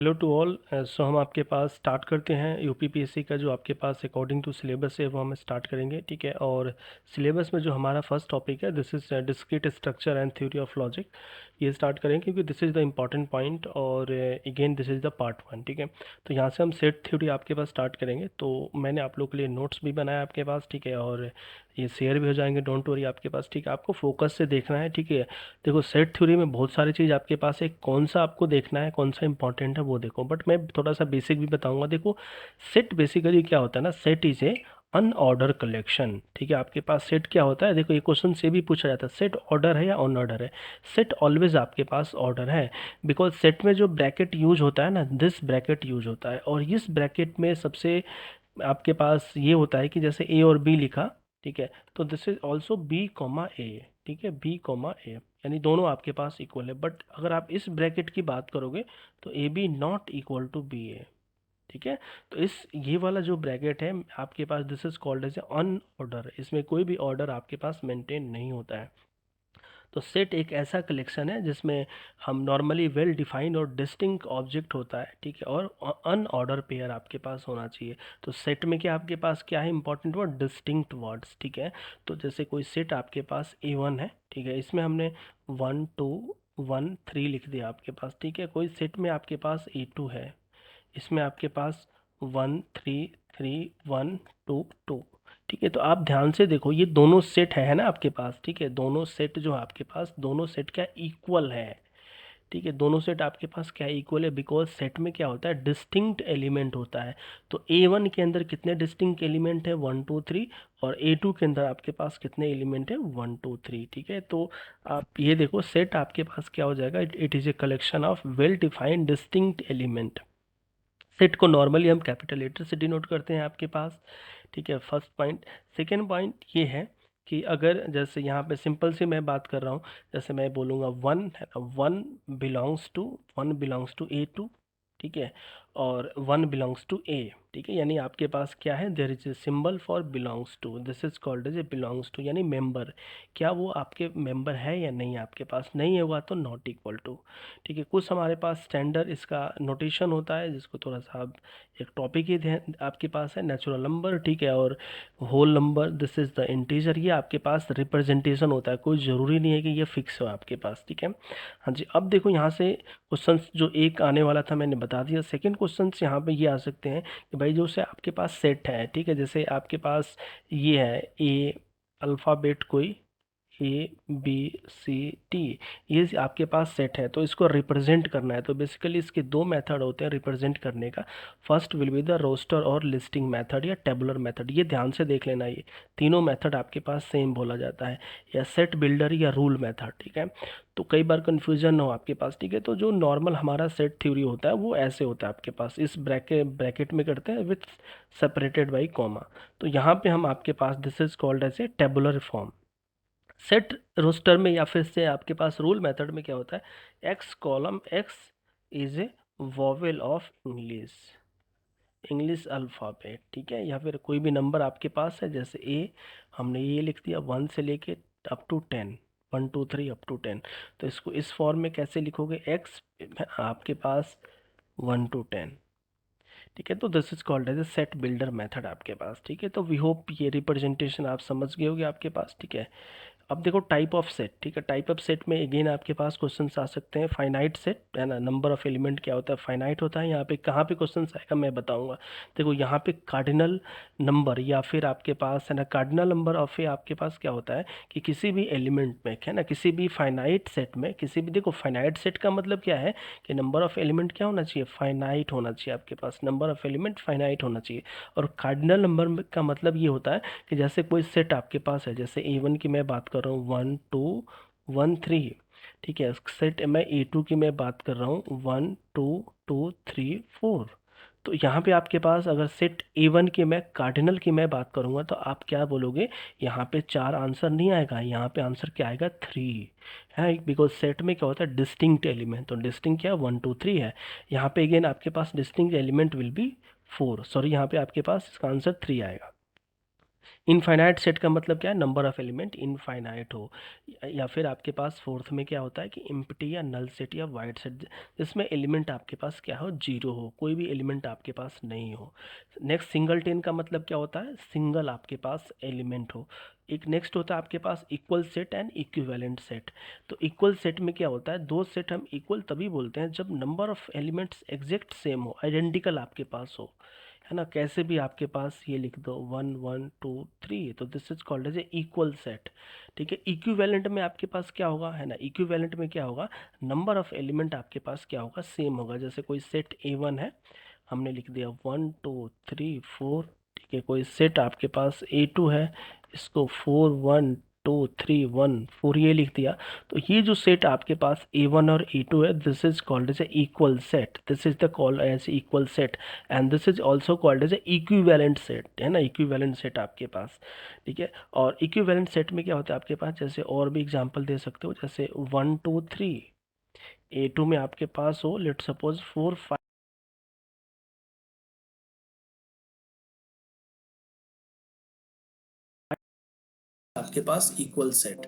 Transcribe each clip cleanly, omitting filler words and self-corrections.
Hello to all. सो हम आपके पास start करते हैं यूपीपीएससी का जो आपके पास अकॉर्डिंग टू सिलेबस है वो हम स्टार्ट करेंगे, ठीक है। और सिलेबस में जो हमारा फर्स्ट टॉपिक है this is discrete structure and theory of logic, ये स्टार्ट करेंगे क्योंकि this is the important point और again this is the part one, ठीक है। तो यहाँ से हम सेट थ्योरी आपके पास स्टार्ट करेंगे। तो मैंने आप लोग के लिए नोट्स भी बनाया आपके पास, ठीक है, और ये शेयर भी हो जाएंगे, डोंट वरी आपके पास, ठीक है। आपको फोकस से देखना है, ठीक है। देखो सेट थ्योरी में बहुत सारी चीज़ आपके पास है, कौन सा आपको देखना है, कौन सा इंपॉर्टेंट है वो देखो। बट मैं थोड़ा सा बेसिक भी बताऊंगा। देखो सेट बेसिकली क्या होता है ना, set is a unordered collection, ठीक है। आपके पास सेट क्या होता है, देखो ये क्वेश्चन से भी पूछा जाता है, सेट ऑर्डर है या अनऑर्डर है। सेट ऑलवेज आपके पास ऑर्डर है, बिकॉज सेट में जो ब्रैकेट यूज होता है ना, दिस ब्रैकेट यूज होता है। और इस ब्रैकेट में सबसे आपके पास ये होता है कि जैसे ए और बी लिखा, ठीक है, तो this is also B comma A, ठीक है, बी कॉमा ए, यानी दोनों आपके पास इक्वल है। बट अगर आप इस ब्रैकेट की बात करोगे तो A B not equal to B A, ठीक है। तो इस ये वाला जो ब्रैकेट है आपके पास, this is called as a an order, इसमें कोई भी ऑर्डर आपके पास मेंटेन नहीं होता है। तो सेट एक ऐसा कलेक्शन है जिसमें हम नॉर्मली वेल डिफाइंड और डिस्टिंक्ट ऑब्जेक्ट होता है, ठीक है, और अनऑर्डर पेयर आपके पास होना चाहिए। तो सेट में क्या आपके पास क्या है इंपॉर्टेंट वर्ड, डिस्टिंक्ट वर्ड्स, ठीक है। तो जैसे कोई सेट आपके पास A1 है, ठीक है, इसमें हमने 1 2 1 3 लिख दिया आपके पास, ठीक है। कोई सेट में आपके पास A2 है, इसमें आपके पास 1 3 3 1 2 2, ठीक है। तो आप ध्यान से देखो ये दोनों सेट है ना आपके पास, ठीक है। दोनों सेट जो है आपके पास, दोनों सेट क्या इक्वल है, ठीक है। दोनों सेट आपके पास क्या इक्वल है, बिकॉज सेट में क्या होता है, डिस्टिंक्ट एलिमेंट होता है। तो A1 के अंदर कितने डिस्टिंक्ट एलिमेंट है, 1 2 3, और A2 के अंदर आपके पास कितने एलिमेंट है, 1 2 3, ठीक है। तो आप ये देखो सेट आपके पास क्या हो जाएगा, it is a collection of well defined distinct element. Set को नॉर्मली हम कैपिटल लेटर से डिनोट करते हैं आपके पास, ठीक है, फर्स्ट पॉइंट। सेकेंड पॉइंट ये है कि अगर जैसे यहाँ पे सिंपल से मैं बात कर रहा हूँ, जैसे मैं बोलूँगा वन है ना, वन बिलोंग्स टू A2, ठीक है, और वन बिलोंग्स टू ए, ठीक है। यानी आपके पास क्या है, there is a symbol for belongs to, this is called as a belongs to, यानी मेंबर। क्या वो आपके मेंबर है या नहीं, आपके पास नहीं होगा तो नॉट इक्वल टू, ठीक है। कुछ हमारे पास स्टैंडर्ड इसका नोटेशन होता है जिसको थोड़ा सा आप एक टॉपिक ही आपके पास है, नेचुरल नंबर, ठीक है, और whole number, this is the integer, ये आपके पास रिप्रेजेंटेशन होता है, कोई ज़रूरी नहीं है कि ये फिक्स हो आपके पास, ठीक है। हाँ जी, अब देखो यहाँ से क्वेश्चन जो एक आने वाला था मैंने बता दिया। सेकंड क्वेश्चन यहाँ पे ये आ सकते हैं कि भाई जो से आपके पास सेट है, ठीक है, जैसे आपके पास ये है ए अल्फ़ाबेट कोई A B C D, ये आपके पास सेट है, तो इसको रिप्रेजेंट करना है। तो बेसिकली इसके दो मेथड होते हैं रिप्रेजेंट करने का। First will be the roster और लिस्टिंग मेथड या टेबुलर मेथड, ये ध्यान से देख लेना, ये तीनों मेथड आपके पास सेम बोला जाता है, या सेट बिल्डर या रूल मेथड, ठीक है। तो कई बार कन्फ्यूजन हो आपके पास, ठीक है। तो जो नॉर्मल हमारा सेट थ्योरी होता है वो ऐसे होता है आपके पास, इस ब्रैकेट में करते हैं विथ सेपरेटेड बाई कॉमा। तो यहाँ पे हम आपके पास this is called as a tabular form. Set roster में या फिर से आपके पास रूल मेथड में क्या होता है, x column x is a vowel of English, English alphabet, ठीक है। या फिर कोई भी नंबर आपके पास है, जैसे ए, हमने ये लिख दिया 1 से लेके अप टू 10, 1 2 3 अप टू 10। तो इसको इस फॉर्म में कैसे लिखोगे, एक्स आपके पास 1 to 10, ठीक है। तो this is called as a set builder method आपके पास, ठीक है। तो वी होप ये रिप्रेजेंटेशन आप समझ गए होगे आपके पास, ठीक है। अब देखो टाइप ऑफ सेट, ठीक है। टाइप ऑफ सेट में अगेन आपके पास क्वेश्चंस आ सकते हैं। फाइनाइट सेट है ना, नंबर ऑफ एलिमेंट क्या होता है, फाइनाइट होता है। यहाँ पे कहाँ पे क्वेश्चंस आएगा मैं बताऊंगा। देखो यहाँ पे कार्डिनल नंबर या फिर आपके पास है ना, कार्डिनल नंबर ऑफ ए आपके पास क्या होता है कि किसी भी एलिमेंट में है ना, किसी भी फाइनाइट सेट में, किसी भी, देखो फाइनाइट सेट का मतलब क्या है कि नंबर ऑफ एलिमेंट क्या होना चाहिए, फाइनाइट होना चाहिए आपके पास, नंबर ऑफ एलिमेंट फाइनाइट होना चाहिए। और कार्डिनल नंबर का मतलब ये होता है कि जैसे कोई सेट आपके पास है, जैसे A1 की मैं बात कर रहा हूँ 1 2 1 3, ठीक है। सेट मैं A2 की मैं बात कर रहा हूँ 1 2 2 3 4। तो यहाँ पे आपके पास अगर सेट A1 की मैं कार्डिनल की मैं बात करूँगा तो आप क्या बोलोगे, यहाँ पे 4 आंसर नहीं आएगा, यहाँ पे आंसर क्या आएगा, 3 है, बिकॉज सेट में क्या होता है डिस्टिंक्ट एलिमेंट। तो डिस्टिंक्ट क्या 1 2 3 है, यहाँ पे अगेन आपके पास distinct element will be 4, sorry यहाँ पे आपके पास इसका आंसर 3 आएगा। इनफाइनाइट सेट का मतलब क्या है, नंबर ऑफ एलिमेंट इनफाइनाइट हो। या फिर आपके पास फोर्थ में क्या होता है कि एम्प्टी या नल सेट या वाइड सेट, जिसमें एलिमेंट आपके पास क्या हो, जीरो हो, कोई भी एलिमेंट आपके पास नहीं हो। नेक्स्ट सिंगलटेन का मतलब क्या होता है, सिंगल आपके पास एलिमेंट हो। एक नेक्स्ट होता है आपके पास equal set and equivalent set. तो इक्वल सेट में क्या होता है, दो सेट हम इक्वल तभी बोलते हैं जब number of elements exact same हो, आइडेंटिकल आपके पास हो, है ना। कैसे भी आपके पास ये लिख दो 1 1 2 3, तो this is called as a equal set. ठीक है। इक्विवेलेंट में आपके पास क्या होगा, है ना, इक्विवेलेंट में क्या होगा, नंबर ऑफ एलिमेंट आपके पास क्या होगा, सेम होगा। जैसे कोई सेट A1 है, हमने लिख दिया 1 2 3 4। ठीक है। कोई सेट आपके पास A2 है, इसको 4 1 2 3 1 4 ये लिख दिया। तो ये जो सेट आपके पास A1 और A2 है, this is called as a equal set, this is the called as equal set. And this is also called as a equivalent set, है ना, इक्विवेलेंट सेट आपके पास। ठीक है। और इक्विवेलेंट सेट में क्या होता है आपके पास, जैसे और भी एग्जांपल दे सकते हो, जैसे 1 2 3, A2 में आपके पास हो लेट सपोज 4 5 आपके पास इक्वल सेट।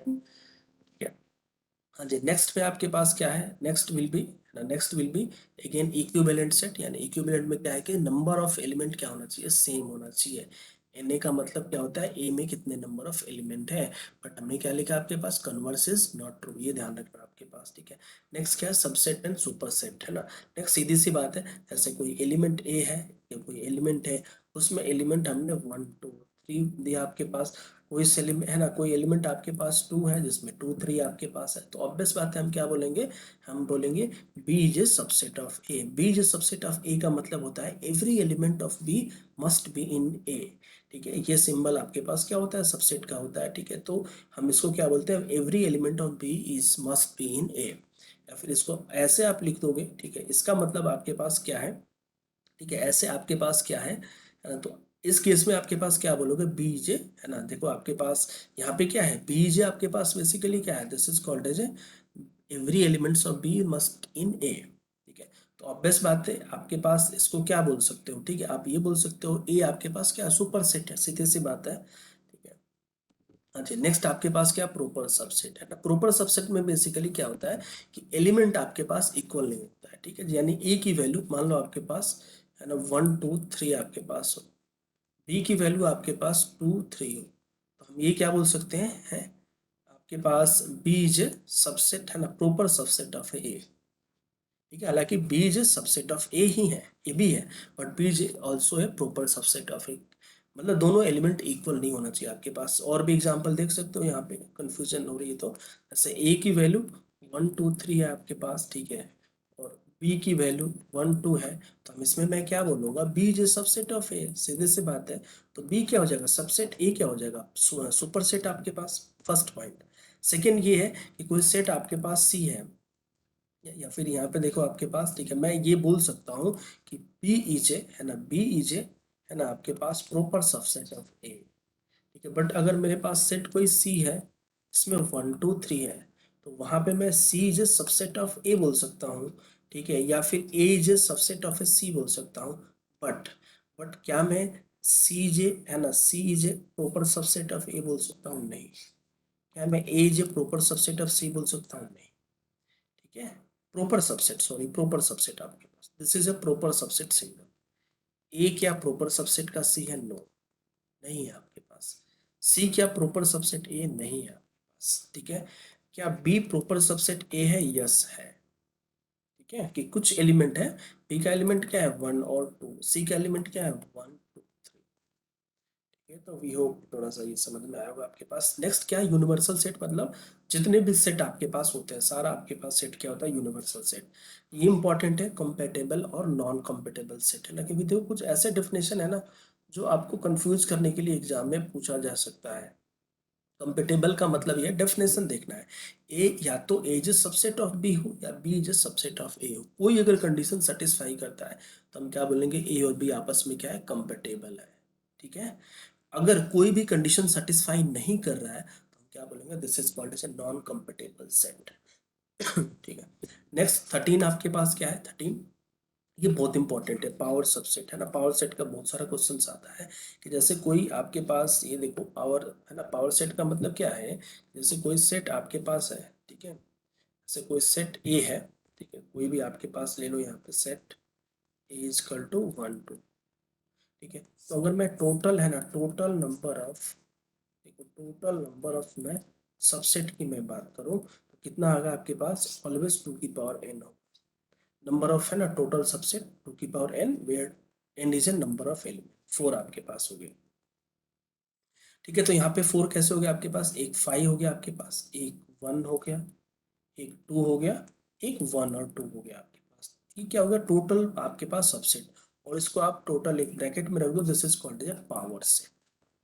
हाँ जी, नेक्स्ट पे आपके पास क्या है, next will be again equivalent set. यानी इक्विवेलेंट में क्या है कि नंबर ऑफ एलिमेंट क्या होना चाहिए, सेम होना चाहिए। एन का मतलब क्या होता है, ए में कितने नंबर ऑफ एलिमेंट है। बट हमने क्या लिखा आपके पास, कन्वर्स इज नॉट ट्रू, ये ध्यान रखना आपके पास। ठीक है। नेक्स्ट क्या है, सबसेट एंड सुपरसेट, है ना। नेक्स्ट सीधी सी बात है, जैसे कोई एलिमेंट ए है या कोई एलिमेंट है, उसमें एलिमेंट हमने 1 2 3 दिया आपके पास। कोई एलिमेंट है ना, कोई एलिमेंट आपके पास 2 है जिसमें 2 3 आपके पास है, तो ऑब्वियस बात है हम क्या बोलेंगे, हम बोलेंगे B is a subset of A. B is a subset of A का मतलब होता है every element of B must be in A. ठीक है। ये सिंबल आपके पास क्या होता है, सबसेट का होता है। ठीक है। तो हम इसको क्या बोलते हैं, every element of B is must be in A. या फिर इसको ऐसे आप लिख दोगे। ठीक है। इसका मतलब आपके पास क्या है, ठीक है, ऐसे आपके पास क्या है ना, तो इस केस में आपके पास क्या बोलोगे, बीजे, है ना। देखो आपके पास यहाँ पे क्या है, बीजे आपके पास बेसिकली क्या है, this is called as a every elements of B must in A. ठीक है। तो ऑब्वियस बात है, आपके पास इसको क्या बोल सकते हो, ठीक है, आप ये बोल सकते हो ए आपके पास क्या सुपर सेट है, सीधी सी बात है। ठीक है। अच्छा, नेक्स्ट आपके पास क्या, प्रॉपर सबसेट, है ना। प्रॉपर सबसेट में बेसिकली क्या होता है कि एलिमेंट आपके पास इक्वल नहीं होता है। ठीक है। यानी ए की वैल्यू मान लो आपके पास, है ना, 1 2 3 आपके पास हो, बी की वैल्यू आपके पास 2 3 हो, तो हम ये क्या बोल सकते हैं, है आपके पास बी इज सबसेट, है ना, प्रॉपर सबसेट ऑफ ए। ठीक है। हालांकि बी इज सबसेट ऑफ ए ही है, ए भी है, बट बी इज ऑल्सो है प्रॉपर सबसेट ऑफ ए। मतलब दोनों एलिमेंट इक्वल नहीं होना चाहिए आपके पास। और भी एग्जांपल देख सकते हो, यहाँ पे कंफ्यूजन हो रही है तो जैसे ए की वैल्यू 1 2 3 है आपके पास, ठीक है, और बी की वैल्यू 1 2 है, तो हम इसमें मैं क्या बोलूँगा, बी इज सबसेट ऑफ ए, सीधे से बात है। तो बी क्या हो जाएगा, सबसेट, ए क्या हो जाएगा, सुपर सेट आपके पास, फर्स्ट पॉइंट। सेकेंड ये है कि कोई सेट आपके पास सी है, या फिर यहाँ पे देखो आपके पास, ठीक है, मैं ये बोल सकता हूँ कि बी इज ए, है ना, बी इज ए, है ना, आपके पास प्रॉपर सबसेट ऑफ ए। ठीक है। बट अगर मेरे पास सेट कोई सी है, इसमें 1 2 3 है, तो वहां पे मैं सी is a subset of A बोल सकता हूँ। ठीक है। या फिर ए इज ए सबसेट ऑफ ए सी बोल सकता हूँ। बट बट क्या मैं सी जे, है ना, C is a proper subset of A बोल सकता हूँ, नहीं। क्या मैं A is a proper subset of C बोल सकता हूँ, नहीं। ठीक है। Proper subset, sorry, proper subset आपके पास, this is a proper subset single. A क्या प्रॉपर सबसेट का सी है, नो, नहीं है आपके पास। सी क्या प्रॉपर सबसेट ए, नहीं है आपके पास। ठीक है। क्या बी प्रॉपर सबसेट ए है, यस है। ठीक है, कि कुछ एलिमेंट है, बी का एलिमेंट क्या है 1 और 2, सी का एलिमेंट क्या है 1 2 3। ठीक है। तो वी होप थोड़ा सा ये समझ में आया होगा आपके पास। नेक्स्ट क्या है, यूनिवर्सल सेट, मतलब जितने भी सेट आपके पास होते हैं, सारा आपके पास सेट क्या होता है, यूनिवर्सल सेट। ये इंपॉर्टेंट है, कंपेटेबल और नॉन कंपेटेबल सेट, है ना, क्योंकि देखो कुछ ऐसे डेफिनेशन है ना जो आपको कंफ्यूज करने के लिए एग्जाम में पूछा जा सकता है। कंपेटेबल का मतलब ये डेफिनेशन देखना है, ए या तो ए इज सबसेट ऑफ बी हो या बी इज सबसेट ऑफ ए हो, कोई अगर कंडीशन सेटिस्फाई करता है तो हम क्या बोलेंगे, ए और बी आपस में क्या है, कंपेटेबल है। ठीक है। अगर कोई भी कंडीशन सेटिस्फाई नहीं कर रहा है तो हम क्या बोलेंगे, this is called as a non compatible set. ठीक है। नेक्स्ट 13 आपके पास क्या है, 13, ये बहुत इंपॉर्टेंट है, पावर सबसेट है ना। पावर सेट का बहुत सारा क्वेश्चन आता है कि जैसे कोई आपके पास, ये देखो पावर है ना, पावर सेट का मतलब क्या है, जैसे कोई सेट आपके पास है, ठीक है, जैसे कोई सेट ए है, ठीक है, कोई भी आपके पास ले लो यहाँ पे सेट ए इजकल टू 1 2, ठीक है। तो अगर मैं टोटल है ना, टोटल नंबर ऑफ, देखो टोटल नंबर ऑफ मैं सबसेट की मैं बात करूँ तो कितना आएगा आपके पास, ऑलवेज 2 की पावर n हो। नंबर ऑफ है ना टोटल सबसेट 2 की power n, where n is a number of element, 4 आपके पास हो गए, ठीक है। तो यहाँ पे 4 कैसे हो गया आपके पास, एक 5 हो गया आपके पास, एक 1 हो गया, एक 2 हो गया, एक 1 और 2 हो गया आपके पास। ये क्या हो गया, टोटल आपके पास सबसेट, और इसको आप टोटल एक ब्रैकेट में रख दो, this is called as power set,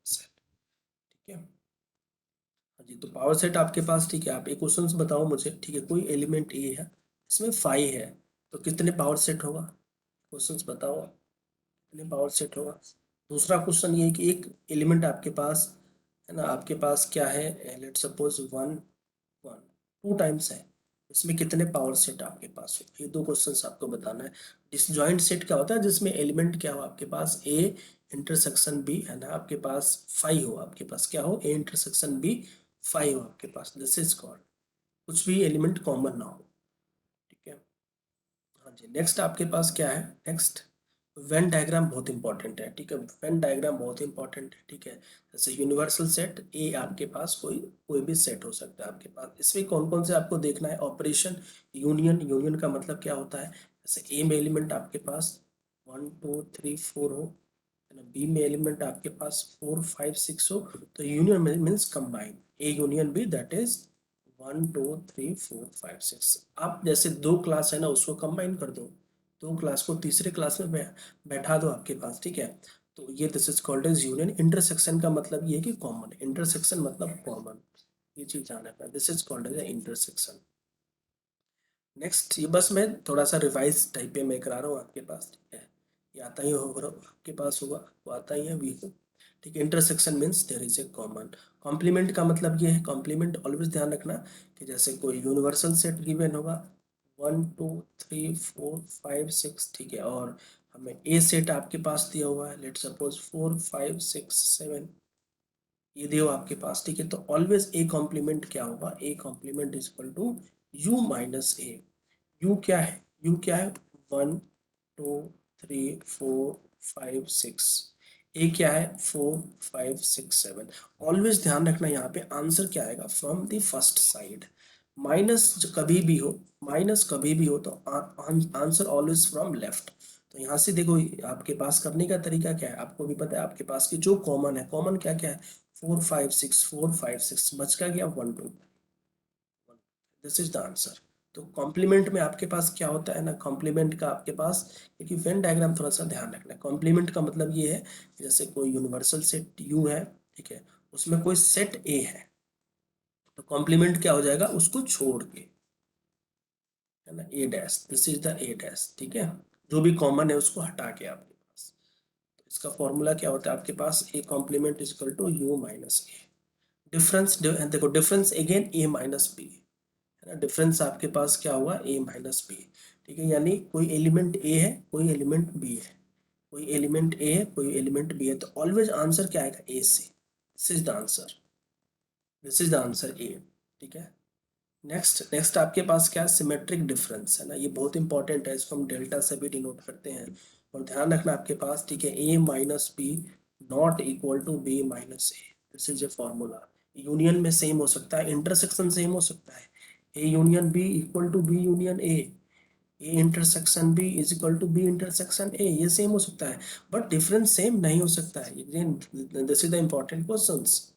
ठीक है। हाँ जी, तो पावर सेट आपके पास, ठीक है। आप एक क्वेश्चन बताओ मुझे, ठीक है, कोई एलिमेंट ए है, इसमें 5 है, तो कितने पावर सेट होगा, क्वेश्चंस बताओ कितने पावर सेट होगा। दूसरा क्वेश्चन ये है कि एक एलिमेंट आपके पास है ना, आपके पास क्या है, लेट सपोज 1 1 2 टाइम्स है, इसमें कितने पावर सेट आपके पास हो, ये दो क्वेश्चंस आपको बताना है। डिसजॉइंट सेट क्या होता है, जिसमें एलिमेंट क्या हो आपके पास, ए इंटरसेक्शन बी है ना, आपके पास 5 हो, आपके पास क्या हो, ए इंटरसेक्शन बी 5 हो आपके पास, दिस इज कॉल्ड, कुछ भी एलिमेंट कॉमन ना हो, ठीक है। हाँ जी, नेक्स्ट आपके पास क्या है, नेक्स्ट वेन डायग्राम बहुत इंपॉर्टेंट है, ठीक है। वेन डायग्राम बहुत इंपॉर्टेंट है, ठीक है। जैसे यूनिवर्सल सेट ए, आपके पास कोई कोई भी सेट हो सकता है आपके पास, इसमें कौन कौन से आपको देखना है, ऑपरेशन यूनियन, यूनियन का मतलब क्या होता है, जैसे ए में एलिमेंट आपके पास 1 2 3 4 हो, है ना, बी में एलिमेंट आपके पास 4 5 6 हो, तो union means combine, A union B, that is 1 2 3 4 5 6। आप जैसे दो क्लास है ना, उसको कंबाइन कर दो, दो क्लास को तीसरे क्लास में बैठा दो आपके पास, ठीक है। तो ये this is called as union. Intersection का मतलब ये है कि कॉमन, इंटरसेक्शन मतलब कॉमन, ये चीज जाना है, this is called as intersection. Next, ये बस मैं थोड़ा सा रिवाइज टाइप पे मैं करा रहा हूँ आपके पास, ठीक है। ये आता ही होगा आपके पास, होगा वो आता ही है वी को, ठीक है। Intersection means there is a common. Complement का मतलब ये है, कॉम्प्लीमेंट ऑलवेज ध्यान रखना कि जैसे कोई यूनिवर्सल सेट गिवन होगा 1 2 3 4 5 6, ठीक है, और हमें ए सेट आपके पास दिया हुआ है, लेट सपोज 4 5 6 7, ये दियो आपके पास, ठीक है। तो ऑलवेज ए कॉम्प्लीमेंट क्या होगा, A complement is equal to U minus A. U क्या है, यू क्या है, 1 2 3 4 5 6, ए क्या है 4 5 6 7। ऑलवेज ध्यान रखना यहाँ पे आंसर क्या आएगा, from the first side, minus कभी भी हो, माइनस कभी भी हो तो आंसर ऑलवेज फ्रॉम लेफ्ट। तो यहाँ से देखो, आपके पास करने का तरीका क्या है, आपको भी पता है, आपके पास की जो कॉमन है, कॉमन क्या क्या है, 4 5 6 बच का गया 1 2, दिस इज द आंसर। तो कॉम्प्लीमेंट में आपके पास क्या होता है ना, कॉम्प्लीमेंट का आपके पास, क्योंकि वेन डायग्राम थोड़ा सा ध्यान रखना है, कॉम्प्लीमेंट का मतलब ये है कि जैसे कोई यूनिवर्सल सेट यू है, ठीक है, उसमें कोई सेट ए है, तो कॉम्प्लीमेंट क्या हो जाएगा, उसको छोड़ के, है ना, A dash, this is the A dash, ठीक है, जो भी कॉमन है उसको हटा के आपके पास। तो इसका फॉर्मूला क्या होता है आपके पास, A complement is equal to U minus A. Difference देखो, difference again A minus B, है ना, डिफरेंस आपके पास क्या हुआ, ए माइनस बी, ठीक है। यानी कोई एलिमेंट ए है, कोई एलिमेंट बी है, कोई एलिमेंट ए है, कोई एलिमेंट बी है, तो ऑलवेज आंसर क्या आएगा, ए से, this is the answer, this is the answer A, ठीक है। नेक्स्ट, नेक्स्ट आपके पास क्या है, सिमेट्रिक डिफरेंस, है ना, ये बहुत इंपॉर्टेंट है, इसको हम डेल्टा से भी डिनोट करते हैं, और ध्यान रखना आपके पास, ठीक है, A minus B not equal to B minus A, this is a formula. Union में सेम हो सकता है, इंटरसेक्शन सेम हो सकता है, A union B equal to B union A intersection B is equal to B intersection A, ये same हो सकता है, बट डिफरेंस सेम नहीं हो सकता है, this is the important questions,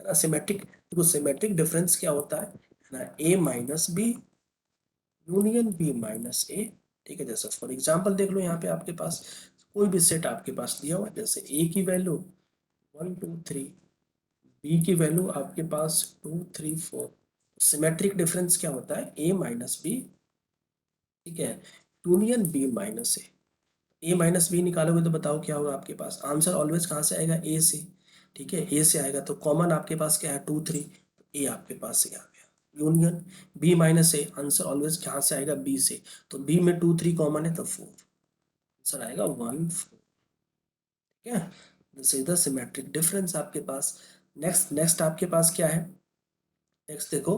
है ना। सिमेट्रिक, देखो सिमेट्रिक डिफरेंस क्या होता है ना, A minus B union B minus A, ठीक है। जैसे फॉर एग्जांपल देख लो, यहाँ पे आपके पास कोई भी सेट आपके पास दिया हुआ है, जैसे ए की वैल्यू 1 2 3, बी की वैल्यू आपके पास 2 3 4, सिमेट्रिक डिफरेंस क्या होता है, ए माइनस बी, ठीक है, यूनियन बी माइनस ए माइनस बी निकालोगे तो बताओ क्या होगा आपके पास, आंसर ऑलवेज कहाँ से आएगा, ए से, ठीक है, ए से आएगा, तो कॉमन आपके पास क्या है 2 3, तो ए आपके पास से आ गया, यूनियन बी माइनस ए, आंसर ऑलवेज कहाँ से आएगा, बी से, तो बी में 2 3 कॉमन है तो 4, आंसर आएगा 1 4। ठीक है, this is the symmetric difference आपके पास। नेक्स्ट आपके पास क्या है? नेक्स्ट देखो,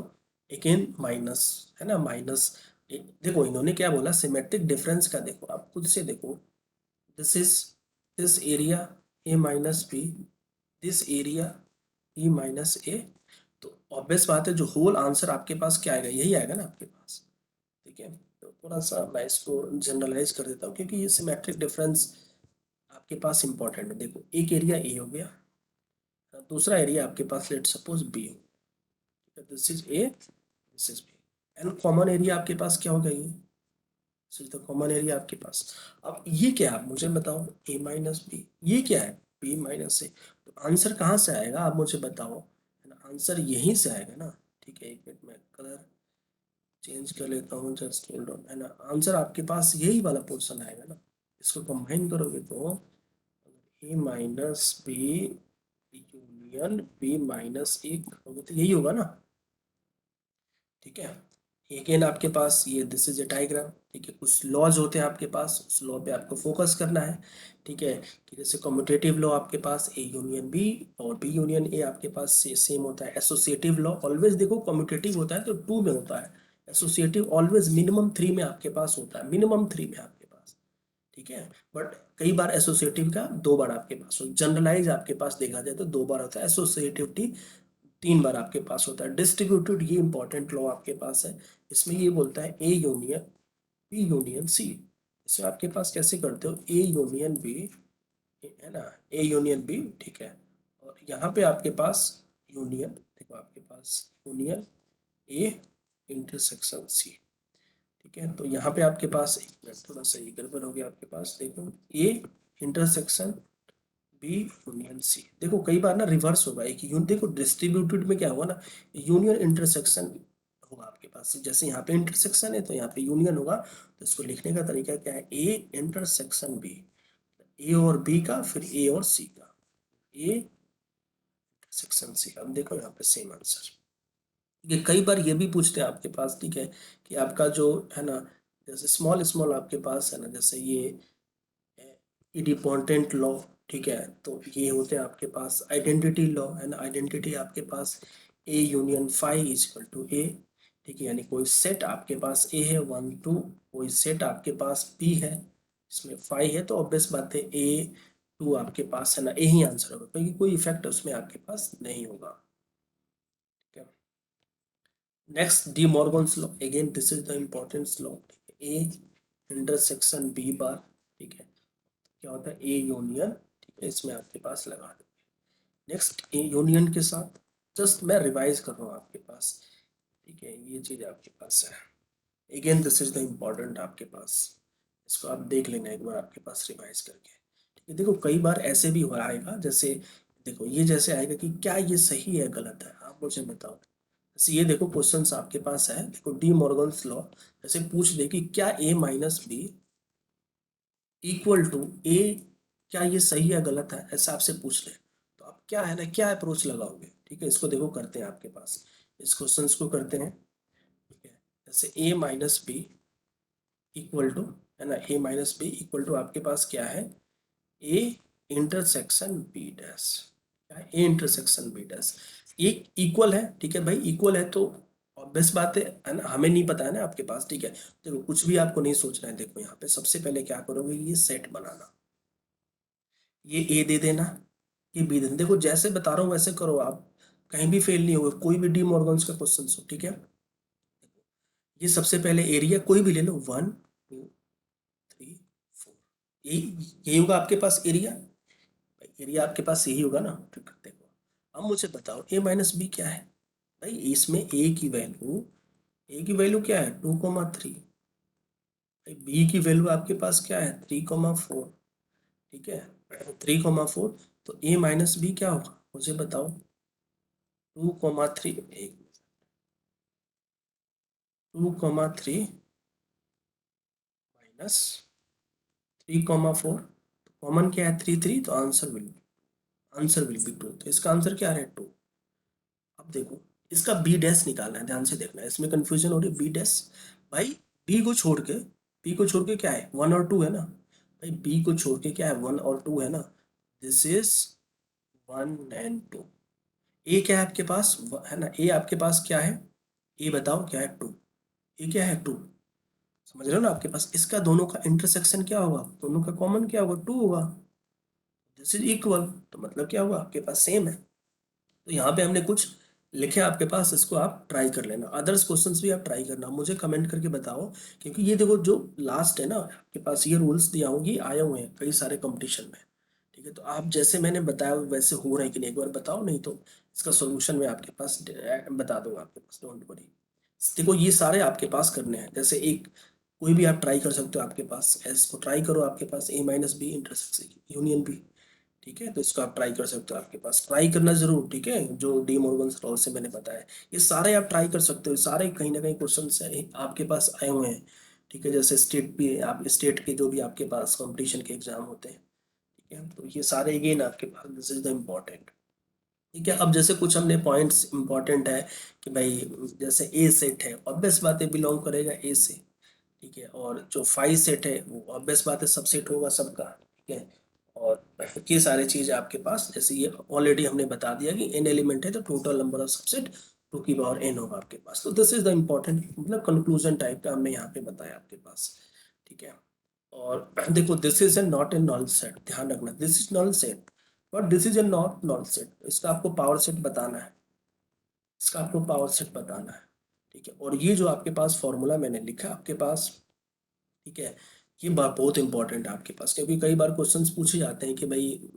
अगेन माइनस, है ना, माइनस। देखो इन्होंने क्या बोला, सिमेट्रिक डिफरेंस का देखो, आप खुद से देखो, this is this area A minus B, this area B minus A. तो ऑब्वियस बात है, जो होल आंसर आपके पास क्या आएगा, यही आएगा ना आपके पास। ठीक है, तो थोड़ा सा मैं इसको जनरलाइज कर देता हूँ, क्योंकि ये सिमेट्रिक डिफरेंस आपके पास इंपॉर्टेंट है। देखो एक एरिया ए हो गया, दूसरा एरिया आपके पास लेट सपोज बी हो, this is A, this is B, and common area आपके पास क्या होगा, ये this is the common area आपके पास। अब ये क्या है, आप मुझे बताओ, ए माइनस बी, ये क्या है, बी माइनस ए। तो आंसर कहाँ से आएगा, आप मुझे बताओ, है ना, आंसर यहीं से आएगा ना। ठीक है, एक मिनट में कलर चेंज कर लेता हूँ, जस्ट होल्ड ऑन, है ना, आंसर आपके पास यही वाला पोर्शन आएगा ना। इसको कंबाइन करोगे तो A minus B union B minus A करोगे तो यही होगा ना। ठीक है, अगेन आपके पास ये दिस इज ए डायग्राम। ठीक है, कुछ लॉज होते हैं आपके पास, उस लॉ पे आपको फोकस करना है। ठीक है, कि जैसे कम्यूटेटिव लॉ आपके पास ए यूनियन बी और बी यूनियन ए आपके पास से सेम होता है। एसोसिएटिव लॉ ऑलवेज देखो कम्यूटेटिव होता है तो 2 में होता है, एसोसिएटिव ऑलवेज मिनिमम 3 में आपके पास होता है, मिनिमम 3 में आपके पास। ठीक है, बट कई बार एसोसिएटिव का 2 बार आपके पास हो, जनरलाइज आपके पास देखा जाए तो 2 बार होता है, एसोसिएटिविटी 3 बार आपके पास होता है। डिस्ट्रीब्यूटेड, ये इंपॉर्टेंट लॉ आपके पास है, इसमें ये बोलता है A union B union C. इसे आपके पास कैसे करते हो, ए यूनियन बी, है ना, ए यूनियन बी। ठीक है, और यहाँ पे आपके पास यूनियन, देखो आपके पास यूनियन ए इंटरसेक्शन सी। ठीक है, तो यहाँ पे आपके पास, एक मिनट थोड़ा सा ये गड़बड़ हो गया आपके पास, देखो A intersection B union C. देखो कई बार ना रिवर्स होगा, एक यून देखो डिस्ट्रीब्यूटेड में क्या होगा ना, यूनियन इंटरसेक्शन होगा आपके पास, जैसे यहाँ पे इंटरसेक्शन है तो यहाँ पे यूनियन होगा। तो इसको लिखने का तरीका क्या है, ए इंटरसेक्शन बी, ए और बी का, फिर ए और सी का, ए इंटरसेक्शन सी। अब देखो यहाँ पे सेम आंसर। ये कई बार ये भी पूछते हैं आपके पास, ठीक है, कि आपका जो है ना, जैसे स्मॉल स्मॉल आपके पास है ना, जैसे ये इडिपोटेंट लॉ। ठीक है, तो ये होते हैं आपके पास आइडेंटिटी लॉ, है ना, आइडेंटिटी आपके पास A union phi is equal to A. ठीक है, यानी कोई सेट आपके पास ए है 1 2, कोई सेट आपके पास बी है, इसमें फाई है, तो ऑब्वियस बात है A 2 आपके पास, है ना, ए ही आंसर होगा, क्योंकि कोई इफेक्ट उसमें आपके पास नहीं होगा। ठीक है, next De Morgan's law, again this is the importance law. A intersection B bar. ठीक है, क्या होता है, ए यूनियन। ठीक है, इसमें आपके पास लगा दो। नेक्स्ट ए यूनियन के साथ, जस्ट मैं रिवाइज कर रहा हूँ आपके पास। ठीक है, ये चीज़ आपके पास है, again this is the important आपके पास, इसको आप देख लेना एक बार आपके पास रिवाइज करके। ठीक है, देखो कई बार ऐसे भी हो आएगा, जैसे देखो ये जैसे आएगा कि क्या ये सही है गलत है, आप मुझे बताओ। जैसे ये देखो क्वेश्चंस आपके पास है, देखो डी मॉर्गन्स लॉ जैसे पूछ दे कि क्या ए माइनस बी इक्वल टू ए, क्या ये सही है गलत है, ऐसा आपसे पूछ ले, तो आप क्या है ना, क्या अप्रोच लगाओगे। ठीक है, इसको देखो करते हैं आपके पास, इस क्वेश्चन को करते हैं। ठीक है, जैसे ए माइनस बी इक्वल टू, है ना, A minus B equal to आपके पास क्या है, ए इंटरसेक्शन बी डैश, क्या है, ए इंटरसेक्शन बी डैश। एक इक्वल है, ठीक है भाई, इक्वल है तो ऑब्वियस बात है ना, हमें नहीं पता है ना आपके पास। ठीक है, देखो कुछ भी आपको नहीं सोचना है, देखो यहाँ पे सबसे पहले क्या करोगे, ये सेट बनाना, ये ए दे देना, ये बी दे देना। देखो जैसे बता रहा हूँ वैसे करो आप, कहीं भी फेल नहीं होगा, कोई भी डी मॉर्गन्स का क्वेश्चन हो। ठीक है, ये सबसे पहले एरिया कोई भी ले लो, 1 2 3 4, यही यही होगा आपके पास एरिया, एरिया आपके पास यही होगा ना। ठीक है, देखो अब मुझे बताओ ए माइनस बी क्या है, भाई इसमें ए की वैल्यू क्या है, 2 3, बी की वैल्यू आपके पास क्या है, 3 4। ठीक है, 3 4, तो ए माइनस बी क्या होगा मुझे बताओ, 2 3, 2 3 माइनस 3 4, कॉमन क्या है 3 3, तो आंसर विल बी 2, तो इसका आंसर क्या है 2। अब देखो इसका बी डैश निकालना है, ध्यान से देखना है, इसमें कंफ्यूजन हो रही है, बी डैश, भाई बी को छोड़ के क्या है 1 और 2 है ना, भाई बी को छोड़ के क्या है, 1 और 2 है ना, दिस इज 1 and 2। ए क्या है आपके पास, है ना, ए आपके पास क्या है, ए बताओ क्या है, 2। ए क्या है, 2। समझ रहे हो ना, आपके पास इसका दोनों का इंटरसेक्शन क्या होगा, दोनों का कॉमन क्या होगा, 2 होगा। दिस इज इक्वल, तो मतलब क्या हुआ, आपके पास सेम है। तो यहाँ पे हमने कुछ लिखे आपके पास, इसको आप ट्राई कर लेना, अदर्स क्वेश्चंस भी आप ट्राई करना, मुझे कमेंट करके बताओ। क्योंकि ये देखो जो लास्ट है ना आपके पास, ये रूल्स दिया हूँ, ये आए हुए हैं कई सारे कंपटीशन में। ठीक है, तो आप जैसे मैंने बताया वैसे हो रहे हैं कि नहीं, एक बार बताओ, नहीं तो इसका सोल्यूशन मैं आपके पास बता दूंगा आपके पास, डोंट वरी। देखो ये सारे आपके पास करने हैं, जैसे एक कोई भी आप ट्राई कर सकते हो, आपके पास एस को ट्राई करो, आपके पास A-B इंटरसेक्शन यूनियन बी। ठीक है, तो इसको आप ट्राई कर सकते हो, आपके पास ट्राई करना जरूर, ठीक है, जो डी मॉर्गन लॉ से मैंने बताया, ये सारे आप ट्राई कर सकते हो, सारे कहीं ना कहीं क्वेश्चन आपके पास आए हुए हैं। ठीक है, जैसे स्टेट भी, आप स्टेट के जो भी आपके पास कंपटीशन के एग्जाम होते हैं, ठीक है, तो ये सारे अगेन आपके पास, दिस इज द इम्पोर्टेंट। ठीक है, अब जैसे कुछ हमने पॉइंट्स इंपॉर्टेंट है कि भाई, जैसे ए सेट है, ऑब्वियस बात है बिलोंग करेगा ए से। ठीक है, और जो 5 सेट है वो ऑब्वियस बात है सबसेट होगा सबका। ठीक है, और ये सारी चीज़ आपके पास, जैसे ये ऑलरेडी हमने बता दिया कि n एलिमेंट है तो टोटल नंबर ऑफ सबसेट 2 की पावर n होगा आपके पास। तो दिस इज द इम्पोर्टेंट, मतलब कंक्लूजन टाइप का हमने यहाँ पे बताया आपके पास। ठीक है, और देखो this is A not a knoll set, ध्यान रखना, this is knoll set but this is A not knoll set, इसका आपको पावर सेट बताना है, इसका आपको पावर सेट बताना है। ठीक है, और ये जो आपके पास फॉर्मूला मैंने लिखा आपके पास, ठीक है, ये बात बहुत इंपॉर्टेंट है आपके पास, क्योंकि कई बार क्वेश्चंस पूछे जाते हैं कि भाई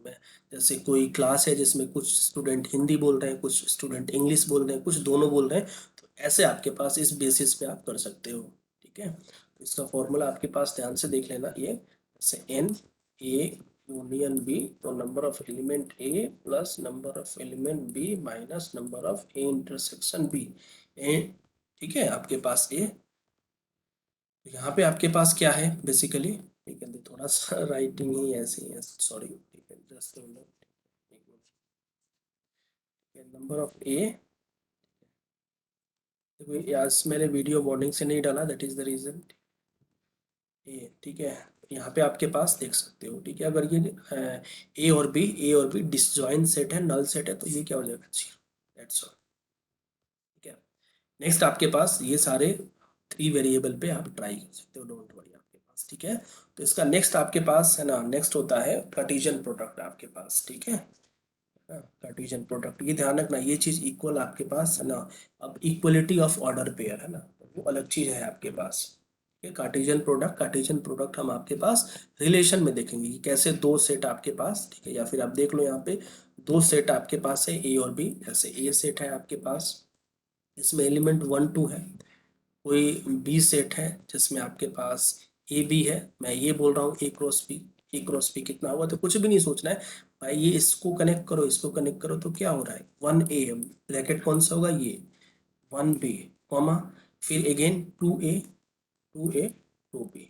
जैसे कोई क्लास है जिसमें कुछ स्टूडेंट हिंदी बोल रहे हैं, कुछ स्टूडेंट इंग्लिश बोल रहे हैं, कुछ दोनों बोल रहे हैं, तो ऐसे आपके पास इस बेसिस पे आप कर सकते हो। ठीक है, तो इसका फॉर्मूला आपके पास ध्यान से देख लेना, ये जैसे एन ए यूनियन बी, तो number of element A plus number of element B minus number of A intersection B. A, ठीक है, आपके पास ए, तो यहाँ पे आपके पास क्या है बेसिकली, ठीक है, तो थोड़ा सा राइटिंग ही ऐसे ही है, सॉरी, ठीक है, जस्ट नंबर ऑफ ए, देखो आज मैंने वीडियो वार्निंग से नहीं डाला, दैट इज द रीजन। ए, ठीक है, यहाँ पे आपके पास देख सकते हो, ठीक है, अगर ये ए और बी डिसजॉइंट सेट है, नल सेट है, तो ये क्या हो जाएगा, जीरो, दैट्स ऑल। ठीक है, नेक्स्ट आपके पास ये सारे 3 वेरिएबल पे आप ट्राई कर सकते हो, डोंट वरी आपके पास। ठीक है, तो इसका नेक्स्ट आपके पास है ना, नेक्स्ट होता है कार्टेशियन प्रोडक्ट आपके पास। ठीक है, कार्टेशियन प्रोडक्ट, ये ध्यान रखना, ये चीज़ इक्वल आपके पास है ना। अब इक्वलिटी ऑफ ऑर्डर पेयर है ना, तो वो अलग चीज़ है आपके पास। ठीक है, कार्टेशियन प्रोडक्ट हम आपके पास रिलेशन में देखेंगे कि कैसे दो सेट आपके पास, ठीक है, या फिर आप देख लो यहाँ पे दो सेट आपके पास है ए और बी, जैसे ए सेट है आपके पास, इसमें एलिमेंट 1 2 है, कोई बी सेट है जिसमें आपके पास ए बी है, मैं ये बोल रहा हूँ ए क्रॉस बी कितना होगा, तो कुछ भी नहीं सोचना है भाई, ये इसको कनेक्ट करो, इसको कनेक्ट करो, तो क्या हो रहा है, 1 ए, ब्रैकेट कौन सा होगा ये, 1 बी, कॉमा, फिर अगेन 2 ए 2 बी,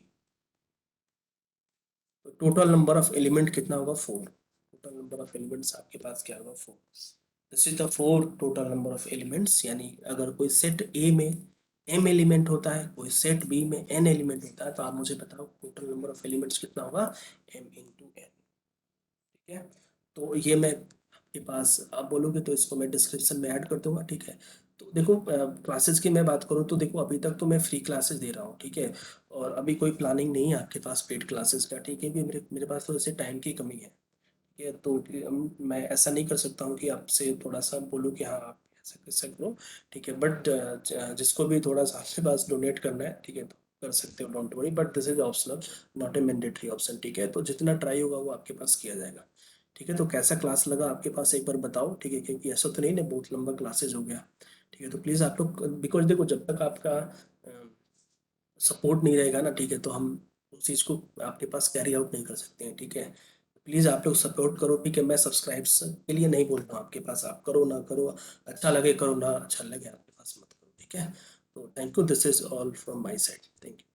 तो टोटल नंबर ऑफ एलिमेंट कितना होगा, 4, टोटल नंबर ऑफ एलिमेंट्स आपके पास क्या होगा, 4। This is the 4 total number of elements, यानी अगर कोई सेट ए में m एलिमेंट होता है, कोई सेट बी में n एलिमेंट होता है, तो आप मुझे बताओ टोटल नंबर ऑफ एलिमेंट्स कितना होगा, m × n। ठीक है, तो ये मैं आपके पास, आप बोलोगे तो इसको मैं डिस्क्रिप्शन में ऐड कर दूंगा। ठीक है, तो देखो क्लासेस की मैं बात करूँ तो देखो अभी तक तो मैं फ्री क्लासेस दे रहा हूँ, ठीक है, और अभी कोई प्लानिंग नहीं है आपके पास पेड क्लासेस का। ठीक है, कि मेरे मेरे पास तो ऐसे टाइम की कमी है। ठीक है, तो मैं ऐसा नहीं कर सकता हूँ कि आपसे थोड़ा सा बोलूँ कि हाँ आप ऐसा कर सकते हो। ठीक है, बट जिसको भी थोड़ा सा आपके पास डोनेट करना है, ठीक है, तो कर सकते हो, don't worry, but this is optional, not a mandatory option. ठीक है, तो जितना ट्राई होगा वो आपके पास किया जाएगा। ठीक है, तो कैसा क्लास लगा आपके पास एक बार बताओ। ठीक है, क्योंकि ऐसा तो नहीं ना बहुत लंबा क्लासेज हो गया। ठीक है, तो प्लीज़ आप लोग, बिकॉज देखो जब तक आपका सपोर्ट नहीं रहेगा ना, ठीक है, तो हम उस चीज़ को आपके पास कैरी आउट नहीं कर सकते हैं। ठीक है, प्लीज़ आप लोग सपोर्ट करो। ठीक है, मैं सब्सक्राइब्स के लिए नहीं बोल रहा हूँ आपके पास, आप करो ना करो, अच्छा लगे करो, ना अच्छा लगे आपके पास मत करो। ठीक है, तो thank you, this is all from my side, thank you.